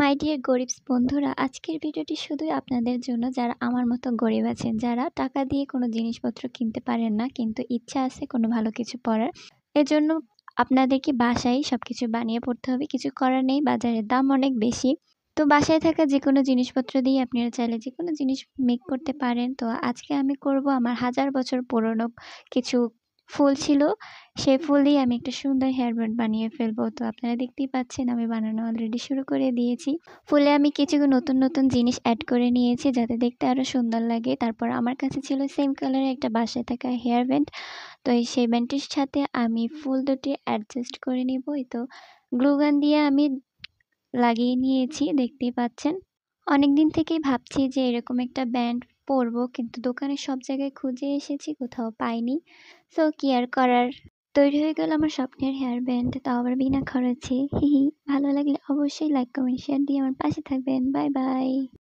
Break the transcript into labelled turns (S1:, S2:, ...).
S1: My dear গরিবস বন্ধুরা, আজকের ভিডিওটি শুধুই আপনাদের জন্য যারা আমার মতো গরিব আছেন, যারা টাকা দিয়ে কোনো জিনিসপত্র কিনতে পারেন না কিন্তু ইচ্ছা আছে কোনো ভালো কিছু পড়ার। এজন্য আপনাদেরকে বাসায় সবকিছু বানিয়ে পড়তে হবে। কিছু করার নেই, বাজারের দাম অনেক বেশি। তো বাসায় থাকা যেকোনো জিনিসপত্র দিয়ে আপনারা চাইলে যেকোনো জিনিস মেক করতে পারেন। তো আজকে আমি করব আমার 1000 বছর পুরনো কিছু ফুল ছিল। সেই ফুল দিয়ে আমি একটা সুন্দর হেয়ার ব্যান্ড বানিয়ে ফেলবো। তো আপনারা দেখতেই পাচ্ছেন আমি বানানো অলরেডি শুরু করে দিয়েছি। ফুলে আমি কিছু নতুন জিনিস এড করে নিয়েছি যাতে দেখতে আরো সুন্দর লাগে। তারপর আমার কাছে ছিল সেম কালারের একটা বাসায় থাকা হেয়ার ব্যান্ড। তো সেই ব্যান্ডটির সাথে আমি ফুল দুটি অ্যাডজাস্ট করে নিব। এই তো গ্লু গান দিয়ে আমি লাগিয়ে নিয়েছি, দেখতেই পাচ্ছেন। অনেকদিন থেকেই ভাবছি যে এরকম একটা ব্যান্ড পরবো, কিন্তু দোকানে সব জায়গায় খুঁজে এসেছি, কোথাও পাইনি। সো কি আর করার, তৈরি হয়ে গেল আমার স্বপ্নের হেয়ার ব্যান্ড, তাও আবার বিনা খরচে। হি হি। ভালো লাগলে অবশ্যই লাইক কমেন্ট শেয়ার দিয়ে আমার পাশে থাকবেন। Bye bye.